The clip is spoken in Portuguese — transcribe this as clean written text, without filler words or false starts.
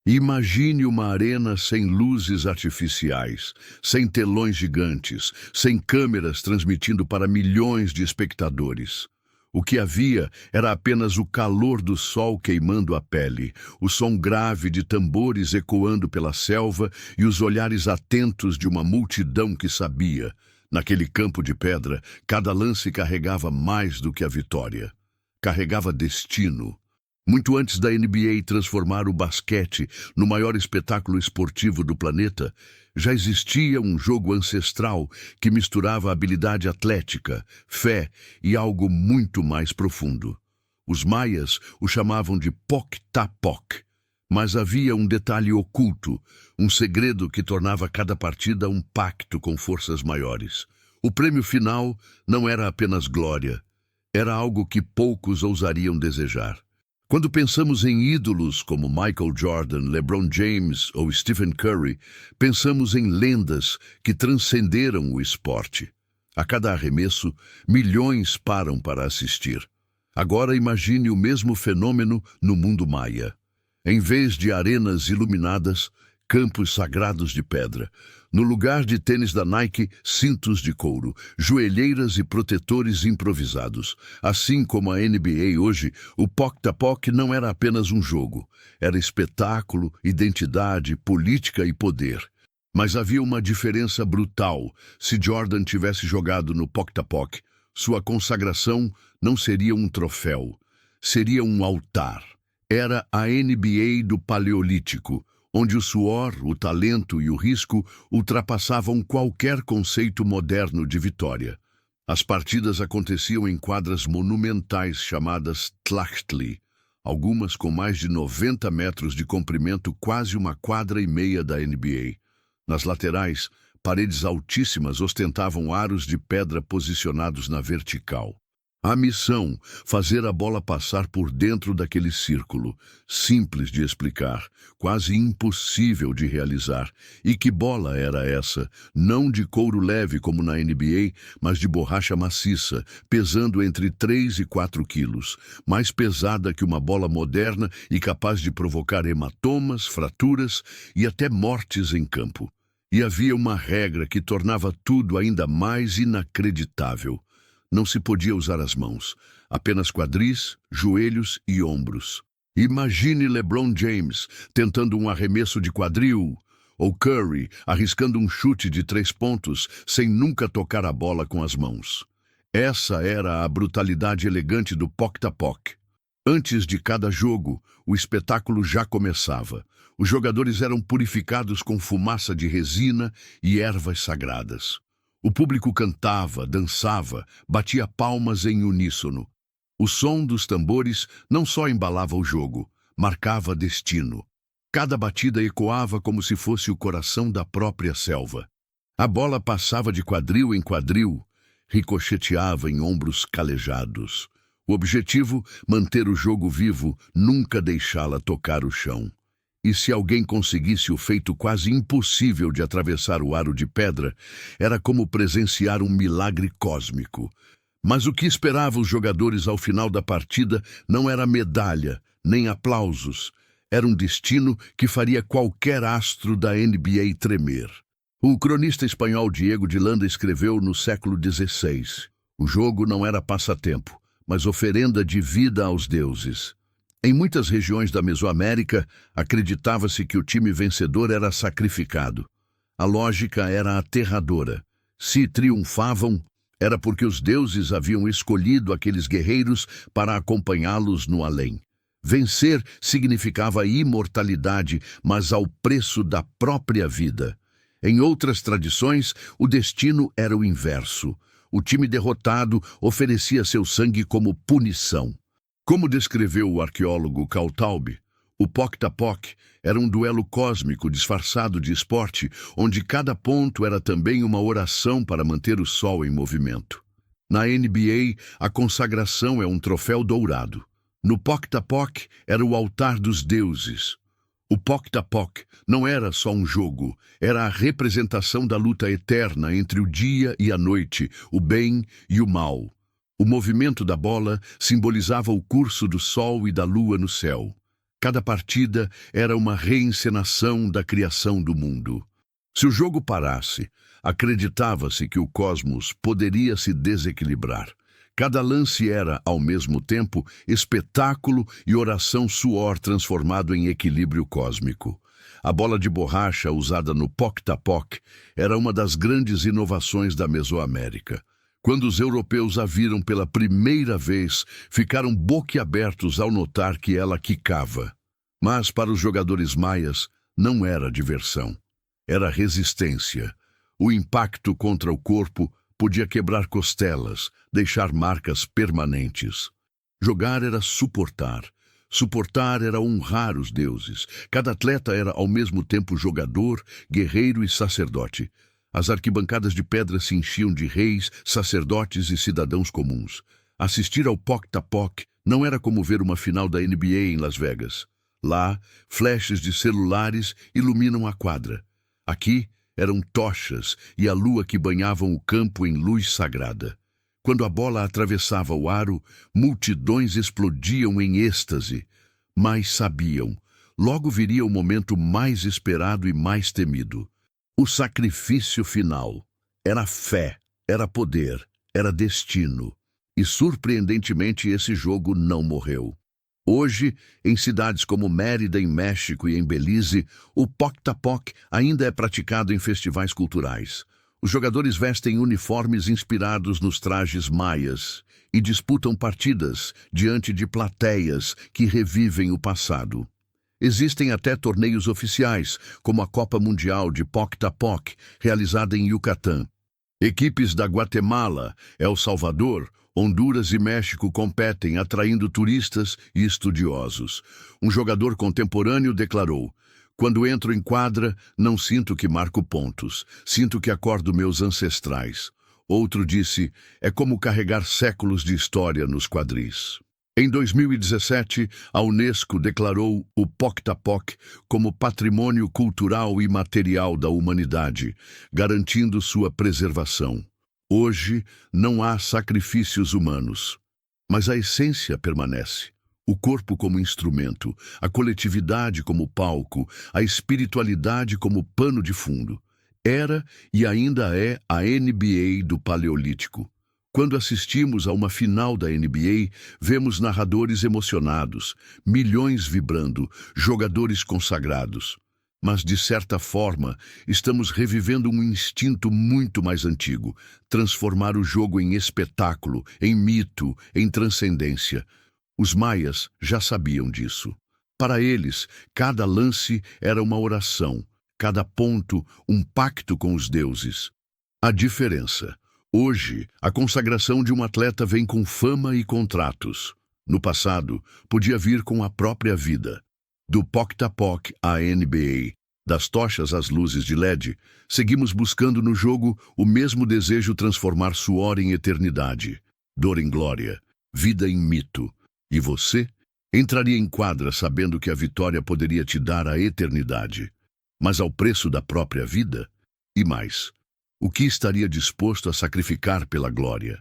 Imagine uma arena sem luzes artificiais, sem telões gigantes, sem câmeras transmitindo para milhões de espectadores. O que havia era apenas o calor do sol queimando a pele, o som grave de tambores ecoando pela selva e os olhares atentos de uma multidão que sabia. Naquele campo de pedra, cada lance carregava mais do que a vitória. Carregava destino. Muito antes da NBA transformar o basquete no maior espetáculo esportivo do planeta, já existia um jogo ancestral que misturava habilidade atlética, fé e algo muito mais profundo. Os maias o chamavam de Poc-ta-Poc, mas havia um detalhe oculto, um segredo que tornava cada partida um pacto com forças maiores. O prêmio final não era apenas glória, era algo que poucos ousariam desejar. Quando pensamos em ídolos como Michael Jordan, LeBron James ou Stephen Curry, pensamos em lendas que transcenderam o esporte. A cada arremesso, milhões param para assistir. Agora imagine o mesmo fenômeno no mundo maia. Em vez de arenas iluminadas, campos sagrados de pedra. No lugar de tênis da Nike, cintos de couro, joelheiras e protetores improvisados. Assim como a NBA hoje, o Poc-ta-Poc não era apenas um jogo. Era espetáculo, identidade, política e poder. Mas havia uma diferença brutal. Se Jordan tivesse jogado no Poc-ta-Poc, sua consagração não seria um troféu, seria um altar. Era a NBA do Paleolítico, onde o suor, o talento e o risco ultrapassavam qualquer conceito moderno de vitória. As partidas aconteciam em quadras monumentais chamadas Tlachtli, algumas com mais de 90 metros de comprimento, quase uma quadra e meia da NBA. Nas laterais, paredes altíssimas ostentavam aros de pedra posicionados na vertical. A missão, fazer a bola passar por dentro daquele círculo, simples de explicar, quase impossível de realizar. E que bola era essa? Não de couro leve como na NBA, mas de borracha maciça, pesando entre 3 e 4 quilos, mais pesada que uma bola moderna e capaz de provocar hematomas, fraturas e até mortes em campo. E havia uma regra que tornava tudo ainda mais inacreditável. Não se podia usar as mãos, apenas quadris, joelhos e ombros. Imagine LeBron James tentando um arremesso de quadril, ou Curry arriscando um chute de 3 pontos sem nunca tocar a bola com as mãos. Essa era a brutalidade elegante do Poc-ta-Poc. Antes de cada jogo, o espetáculo já começava. Os jogadores eram purificados com fumaça de resina e ervas sagradas. O público cantava, dançava, batia palmas em uníssono. O som dos tambores não só embalava o jogo, marcava destino. Cada batida ecoava como se fosse o coração da própria selva. A bola passava de quadril em quadril, ricocheteava em ombros calejados. O objetivo, manter o jogo vivo, nunca deixá-la tocar o chão. E se alguém conseguisse o feito quase impossível de atravessar o aro de pedra, era como presenciar um milagre cósmico. Mas o que esperava os jogadores ao final da partida não era medalha, nem aplausos. Era um destino que faria qualquer astro da NBA tremer. O cronista espanhol Diego de Landa escreveu no século XVI: o jogo não era passatempo, mas oferenda de vida aos deuses. Em muitas regiões da Mesoamérica, acreditava-se que o time vencedor era sacrificado. A lógica era aterradora. Se triunfavam, era porque os deuses haviam escolhido aqueles guerreiros para acompanhá-los no além. Vencer significava imortalidade, mas ao preço da própria vida. Em outras tradições, o destino era o inverso. O time derrotado oferecia seu sangue como punição. Como descreveu o arqueólogo Karl Taube, o Poc-ta-Poc era um duelo cósmico disfarçado de esporte, onde cada ponto era também uma oração para manter o sol em movimento. Na NBA, a consagração é um troféu dourado. No Poc-ta-Poc era o altar dos deuses. O Poc-ta-Poc não era só um jogo, era a representação da luta eterna entre o dia e a noite, o bem e o mal. O movimento da bola simbolizava o curso do sol e da lua no céu. Cada partida era uma reencenação da criação do mundo. Se o jogo parasse, acreditava-se que o cosmos poderia se desequilibrar. Cada lance era, ao mesmo tempo, espetáculo e oração-suor transformado em equilíbrio cósmico. A bola de borracha usada no Poc-Tapoc era uma das grandes inovações da Mesoamérica. Quando os europeus a viram pela primeira vez, ficaram boquiabertos ao notar que ela quicava. Mas para os jogadores maias, não era diversão. Era resistência. O impacto contra o corpo podia quebrar costelas, deixar marcas permanentes. Jogar era suportar. Suportar era honrar os deuses. Cada atleta era ao mesmo tempo jogador, guerreiro e sacerdote. As arquibancadas de pedra se enchiam de reis, sacerdotes e cidadãos comuns. Assistir ao Poc-Tapoc não era como ver uma final da NBA em Las Vegas. Lá, flashes de celulares iluminam a quadra. Aqui, eram tochas e a lua que banhavam o campo em luz sagrada. Quando a bola atravessava o aro, multidões explodiam em êxtase. Mas sabiam, logo viria o momento mais esperado e mais temido. O sacrifício final. Era fé, era poder, era destino. E surpreendentemente esse jogo não morreu. Hoje, em cidades como Mérida, em México, e em Belize, o Poc-Tapoc ainda é praticado em festivais culturais. Os jogadores vestem uniformes inspirados nos trajes maias e disputam partidas diante de plateias que revivem o passado. Existem até torneios oficiais, como a Copa Mundial de Poc-Tapoc, realizada em Yucatán. Equipes da Guatemala, El Salvador, Honduras e México competem, atraindo turistas e estudiosos. Um jogador contemporâneo declarou: "Quando entro em quadra, não sinto que marco pontos, sinto que acordo meus ancestrais." Outro disse: "É como carregar séculos de história nos quadris." Em 2017, a Unesco declarou o Poc-Tapoc como patrimônio cultural e material da humanidade, garantindo sua preservação. Hoje, não há sacrifícios humanos, mas a essência permanece. O corpo como instrumento, a coletividade como palco, a espiritualidade como pano de fundo. Era e ainda é a NBA do Paleolítico. Quando assistimos a uma final da NBA, vemos narradores emocionados, milhões vibrando, jogadores consagrados. Mas, de certa forma, estamos revivendo um instinto muito mais antigo: transformar o jogo em espetáculo, em mito, em transcendência. Os maias já sabiam disso. Para eles, cada lance era uma oração, cada ponto um pacto com os deuses. A diferença: hoje, a consagração de um atleta vem com fama e contratos. No passado, podia vir com a própria vida. Do Poc-Tapoc à NBA, das tochas às luzes de LED, seguimos buscando no jogo o mesmo desejo: transformar suor em eternidade, dor em glória, vida em mito. E você? Entraria em quadra sabendo que a vitória poderia te dar a eternidade, mas ao preço da própria vida? E mais, o que estaria disposto a sacrificar pela glória?